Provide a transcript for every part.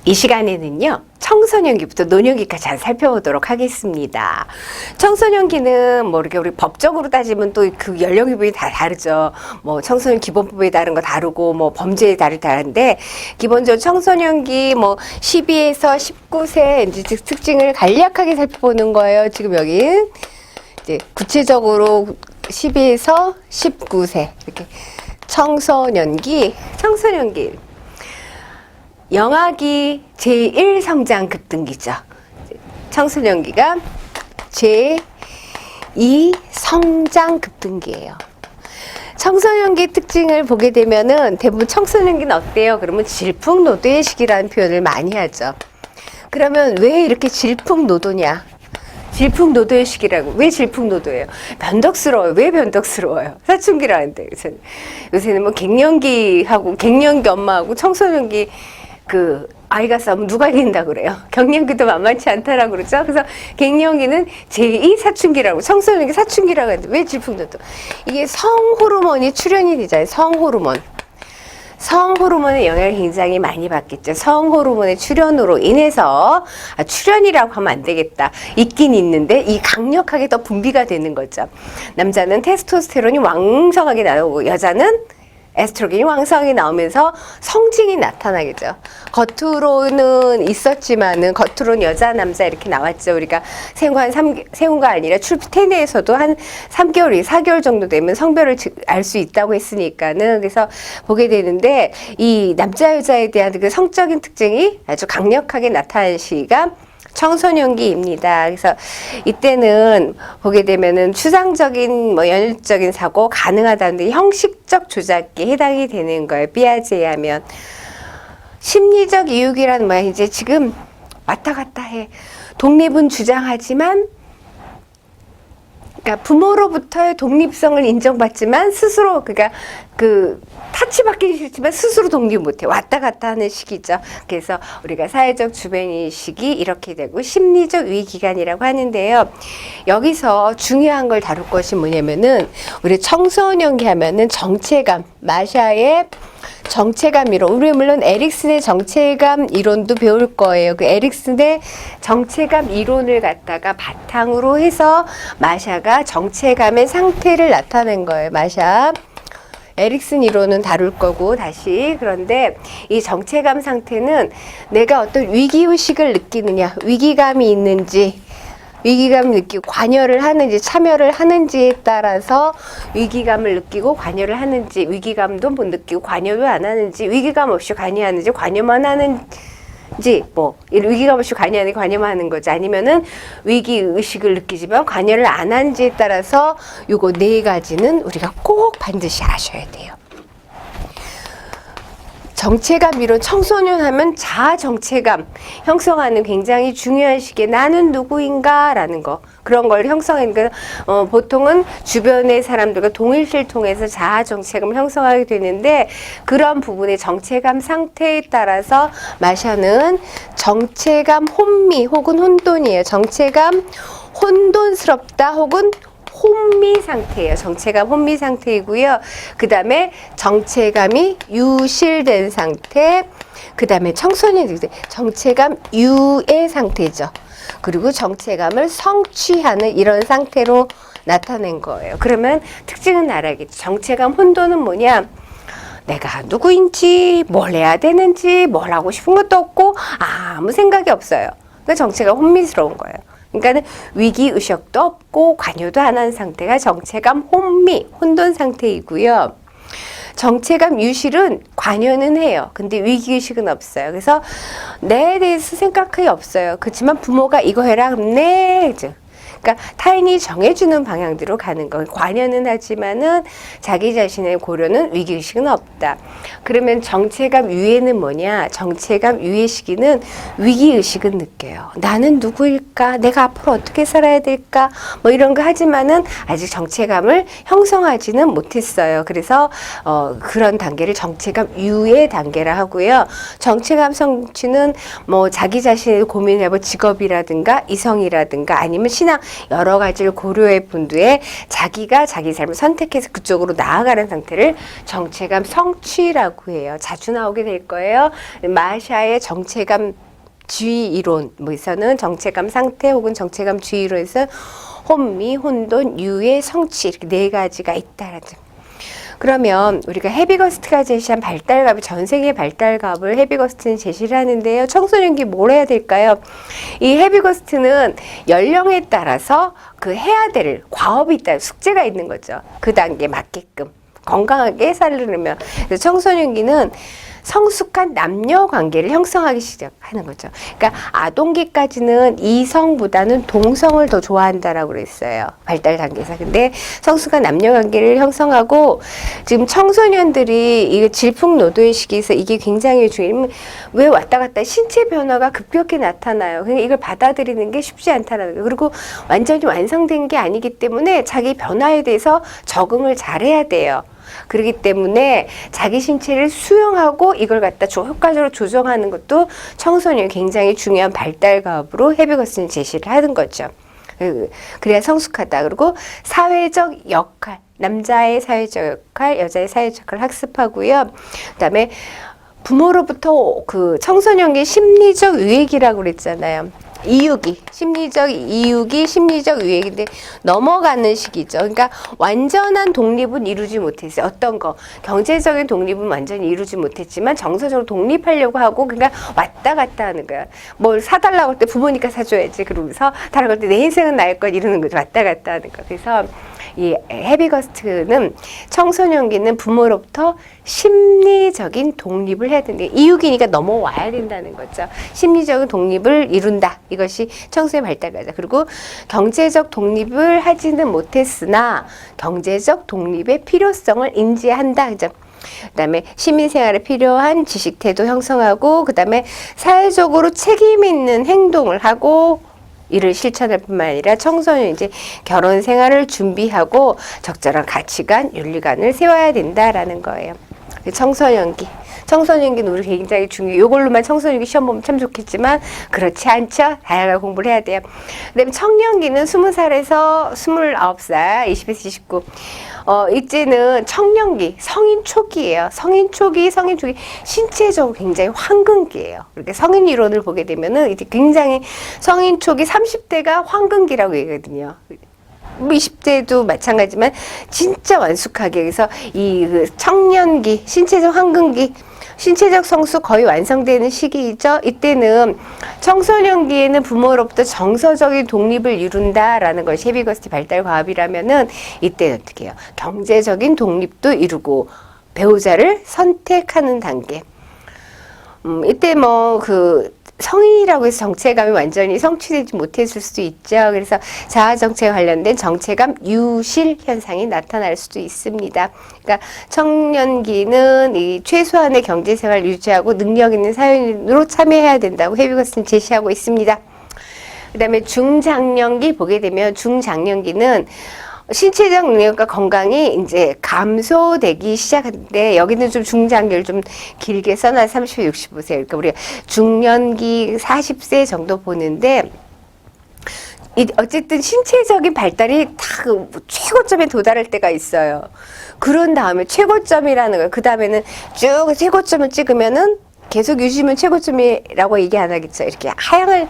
이 시간에는요, 청소년기부터 노년기까지 잘 살펴보도록 하겠습니다. 청소년기는 뭐 이렇게 우리 법적으로 따지면 또 그 연령 기분이 다 다르죠. 뭐 청소년 기본법에 따른 거 다르고 뭐 범죄에 다른데 기본적으로 청소년기 뭐 12에서 19세 이제 특징을 간략하게 살펴보는 거예요. 지금 여기 이제 구체적으로 12에서 19세 이렇게 청소년기 영아기 제1 성장 급등기죠. 청소년기가 제2 성장 급등기예요. 청소년기 특징을 보게 되면은 대부분 청소년기는 어때요? 그러면 질풍노도의 시기라는 표현을 많이 하죠. 그러면 왜 이렇게 질풍노도냐? 질풍노도의 시기라고. 왜 질풍노도예요? 변덕스러워요. 왜 변덕스러워요? 사춘기라는데 요새는 뭐 갱년기하고 갱년기 엄마하고 청소년기 그 아이가 싸우면 누가 이긴다 그래요. 갱년기도 만만치 않다라고 그러죠. 그래서 갱년기는 제2 사춘기라고, 청소년기 사춘기라고 하는데 왜 질풍노도? 이게 성호르몬이 출현이 되잖아요. 성호르몬의 영향을 굉장히 많이 받겠죠. 성호르몬의 출현으로 인해서 출현이라고 하면 안 되겠다. 있긴 있는데 이 강력하게 더 분비가 되는 거죠. 남자는 테스토스테론이 왕성하게 나오고 여자는 에스트로겐이 왕성하게 나오면서 성징이 나타나겠죠. 겉으로는 있었지만은 겉으로는 여자 남자 이렇게 나왔죠. 우리가 생후가 아니라 태내에서도 한 3개월, 4개월 정도 되면 성별을 알 수 있다고 했으니까는 그래서 보게 되는데 이 남자 여자에 대한 그 성적인 특징이 아주 강력하게 나타나는 시기가 청소년기입니다. 그래서 이때는 보게 되면은 추상적인 뭐 연율적인 사고 가능하다는데 형식적 조작기에 해당이 되는 거예요. 삐아제에 하면. 심리적 이유기라는 뭐야? 이제 지금 왔다 갔다 해. 독립은 주장하지만 그러니까 부모로부터의 독립성을 인정받지만 스스로 그러니까 그 타치받기 싫지만 스스로 독립 못해. 왔다 갔다 하는 시기죠. 그래서 우리가 사회적 주변인식이 이렇게 되고 심리적 위기기간이라고 하는데요. 여기서 중요한 걸 다룰 것이 뭐냐면은 우리 청소년기 하면은 정체감, 마샤의 정체감 이론. 우리 물론 에릭슨의 정체감 이론도 배울 거예요. 그 에릭슨의 정체감 이론을 갖다가 바탕으로 해서 마샤가 정체감의 상태를 나타낸 거예요. 마샤. 에릭슨 이론은 다룰 거고 다시. 그런데 이 정체감 상태는 내가 어떤 위기의식을 느끼느냐, 위기감이 있는지, 위기감을 느끼고 관여를 하는지 참여를 하는지에 따라서 위기감을 느끼고 관여를 하는지, 위기감도 못 느끼고 관여도 안 하는지, 위기감 없이 관여하는지 관여만 하는지, 뭐 위기감 없이 관여하는 관여만 하는 거지, 아니면은 위기 의식을 느끼지만 관여를 안 하는지에 따라서 요거 네 가지는 우리가 꼭 반드시 아셔야 돼요. 정체감 이론, 청소년 하면 자아 정체감 형성하는 굉장히 중요한 시기에 나는 누구인가 라는 거, 그런 걸 형성하니까 보통은 주변의 사람들과 동일시를 통해서 자아 정체감을 형성하게 되는데 그런 부분의 정체감 상태에 따라서 마샤는 정체감 혼미 혹은 혼돈이에요. 정체감 혼돈스럽다 혹은 혼미 상태예요. 정체감 혼미 상태이고요. 그 다음에 정체감이 유실된 상태, 그 다음에 청소년이 정체감 유의 상태죠. 그리고 정체감을 성취하는 이런 상태로 나타낸 거예요. 그러면 특징은 알아야겠죠. 정체감 혼돈은 뭐냐? 내가 누구인지, 뭘 해야 되는지, 뭘 하고 싶은 것도 없고 아무 생각이 없어요. 그 정체감 혼미스러운 거예요. 그러니까는 위기 의식도 없고 관여도 안 하는 상태가 정체감 혼미, 혼돈 상태이고요. 정체감 유실은 관여는 해요. 근데 위기 의식은 없어요. 그래서 내에 대해서 생각이 없어요. 그렇지만 부모가 이거 해라 그럼 네. 그러니까 타인이 정해주는 방향대로 가는 거. 관여는 하지만은 자기 자신의 고려는 위기의식은 없다. 그러면 정체감 유예는 뭐냐? 정체감 유예 시기는 위기의식은 느껴요. 나는 누구일까? 내가 앞으로 어떻게 살아야 될까? 뭐 이런 거 하지만은 아직 정체감을 형성하지는 못했어요. 그래서 그런 단계를 정체감 유예 단계라 하고요. 정체감 성취는 뭐 자기 자신의 고민을 해볼 직업이라든가 이성이라든가 아니면 신앙, 여러 가지를 고려해 본 뒤에 자기가 자기 삶을 선택해서 그쪽으로 나아가는 상태를 정체감 성취라고 해요. 자주 나오게 될 거예요. 마샤의 정체감 주의 이론, 뭐에서는 정체감 상태 혹은 정체감 주의 이론에서 혼미, 혼돈, 유의, 성취 이렇게 네 가지가 있다라는 점. 그러면 우리가 헤비거스트가 제시한 발달갑이 전 세계 발달갑을 헤비거스트는 제시를 하는데요. 청소년기 뭘 해야 될까요? 이 헤비거스트는 연령에 따라서 그 해야 될 과업이 있다, 숙제가 있는 거죠. 그 단계에 맞게끔 건강하게 살려면. 그래서 청소년기는 성숙한 남녀 관계를 형성하기 시작하는 거죠. 그러니까 아동기까지는 이성보다는 동성을 더 좋아한다라고 그랬어요. 발달 단계에서. 근데 성숙한 남녀 관계를 형성하고 지금 청소년들이 이 질풍노도의 시기에서 이게 굉장히 중요해요. 왜 왔다 갔다 신체 변화가 급격히 나타나요. 그러니까 이걸 받아들이는 게 쉽지 않다는 거예요. 그리고 완전히 완성된 게 아니기 때문에 자기 변화에 대해서 적응을 잘해야 돼요. 그렇기 때문에 자기 신체를 수용하고 이걸 갖다 효과적으로 조정하는 것도 청소년이 굉장히 중요한 발달과업으로 헤비거스는 제시를 하는 거죠. 그래야 성숙하다. 그리고 사회적 역할, 남자의 사회적 역할, 여자의 사회적 역할을 학습하고요. 그다음에 부모로부터 그 청소년기 심리적 유예기라고 그랬잖아요. 이유기, 심리적 이유기, 심리적 유예기인데 넘어가는 시기죠. 그러니까 완전한 독립은 이루지 못했어요. 어떤 거, 경제적인 독립은 완전히 이루지 못했지만 정서적으로 독립하려고 하고 그러니까 왔다 갔다 하는 거야. 뭘 사달라고 할 때 부모니까 사줘야지. 그러면서 다른 걸 때 내 인생은 나의 것 이러는 거죠. 왔다 갔다 하는 거. 그래서 이 헤비거스트는 청소년기는 부모로부터 심리적인 독립을 해야 되는데 이유기니까 넘어와야 된다는 거죠. 심리적인 독립을 이룬다. 이것이 청소년 발달과죠. 그리고 경제적 독립을 하지는 못했으나 경제적 독립의 필요성을 인지한다. 그죠? 그다음에 시민생활에 필요한 지식 태도 형성하고 그다음에 사회적으로 책임 있는 행동을 하고 이를 실천할 뿐만 아니라 청소년 이제 결혼 생활을 준비하고 적절한 가치관, 윤리관을 세워야 된다라는 거예요. 청소년기는 우리 굉장히 중요해요. 이걸로만 청소년기 시험 보면 참 좋겠지만 그렇지 않죠. 다양한 공부를 해야 돼요. 그다음에 청년기는 20살에서 29살, 20에서 29. 이제는 청년기, 성인 초기예요. 성인 초기 신체적으로 굉장히 황금기예요. 그러니까 성인 이론을 보게 되면은 이제 굉장히 성인 초기 30대가 황금기라고 얘기하거든요. 20대도 마찬가지지만 진짜 완숙하게 그래서 이 청년기, 신체적 황금기, 신체적 성숙 거의 완성되는 시기이죠. 이때는 청소년기에는 부모로부터 정서적인 독립을 이룬다라는 것이 헤비거스트 발달 과업이라면은 이때는 어떻게 해요? 경제적인 독립도 이루고 배우자를 선택하는 단계. 이때 성인이라고 해서 정체감이 완전히 성취되지 못했을 수도 있죠. 그래서 자아정체에 관련된 정체감 유실 현상이 나타날 수도 있습니다. 그러니까 청년기는 이 최소한의 경제생활 유지하고 능력 있는 사회인으로 참여해야 된다고 헤비거스는 제시하고 있습니다. 그 다음에 중장년기 보게 되면 중장년기는 신체적 능력과 건강이 이제 감소되기 시작하는데 여기는 좀 중장기를 좀 길게 써놔 30세, 65세. 그러니까 우리가 중년기 40세 정도 보는데 어쨌든 신체적인 발달이 다 최고점에 도달할 때가 있어요. 그런 다음에 최고점이라는 거예요. 그 다음에는 쭉 최고점을 찍으면은 계속 유지면 최고점이라고 얘기 안 하겠죠. 이렇게 하향을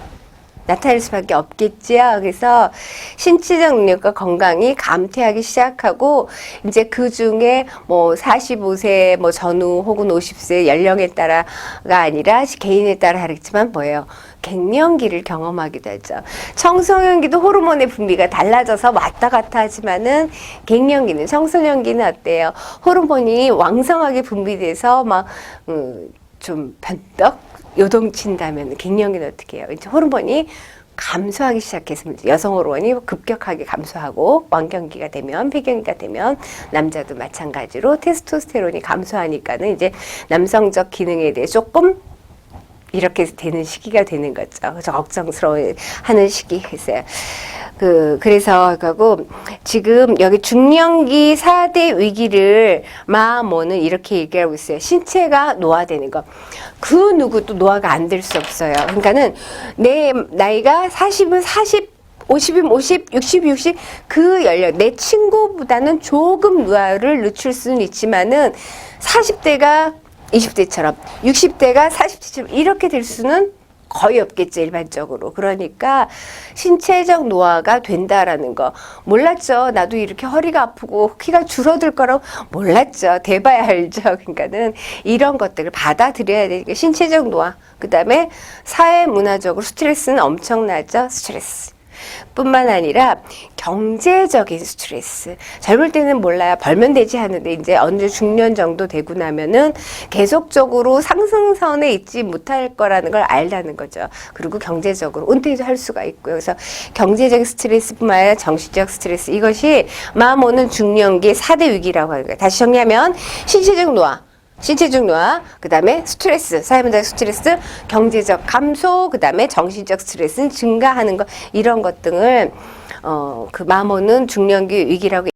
나타날 수밖에 없겠지요. 그래서 신체적 능력과 건강이 감퇴하기 시작하고 이제 그 중에 45세 전후 혹은 50세 연령에 따라가 아니라 개인에 따라 다르겠지만 뭐예요? 갱년기를 경험하기도 하죠. 청소년기도 호르몬의 분비가 달라져서 왔다 갔다 하지만은 갱년기는 청소년기는 어때요? 호르몬이 왕성하게 분비돼서 좀 변덕 요동친다면 갱년기는 어떻게 해요? 이제 호르몬이 감소하기 시작했습니다. 여성 호르몬이 급격하게 감소하고 완경기가 되면 폐경기가 되면 남자도 마찬가지로 테스토스테론이 감소하니까는 이제 남성적 기능에 대해 조금 이렇게 되는 시기가 되는 거죠. 그래서 걱정스러워하는 시기였어요. 그래서 지금 여기 중년기 4대 위기를 마모는 이렇게 얘기하고 있어요. 신체가 노화되는 거. 그 누구도 노화가 안 될 수 없어요. 그러니까는 내 나이가 40은 40 50이면 50, 60, 60, 그 연령, 내 친구보다는 조금 노화를 늦출 수는 있지만은 40대가 20대처럼, 60대가 40대처럼 이렇게 될 수는 거의 없겠죠, 일반적으로. 그러니까 신체적 노화가 된다라는 거 몰랐죠. 나도 이렇게 허리가 아프고 키가 줄어들 거라고 몰랐죠. 돼봐야 알죠. 그러니까는 이런 것들을 받아들여야 되니까 신체적 노화, 그 다음에 사회 문화적으로 스트레스는 엄청나죠. 스트레스 뿐만 아니라 경제적인 스트레스. 젊을 때는 몰라요. 벌면 되지 하는데 이제 어느 중년 정도 되고 나면은 계속적으로 상승선에 있지 못할 거라는 걸 알다는 거죠. 그리고 경제적으로 은퇴도 할 수가 있고요. 그래서 경제적 스트레스뿐만 아니라 정신적 스트레스, 이것이 마음 오는 중년기 4대 위기라고 하는 거예요. 다시 정리하면 신체적 노화, 그 다음에 스트레스, 사회문화적 스트레스, 경제적 감소, 그 다음에 정신적 스트레스는 증가하는 것, 이런 것 등을 그 마음 오는 중년기 위기라고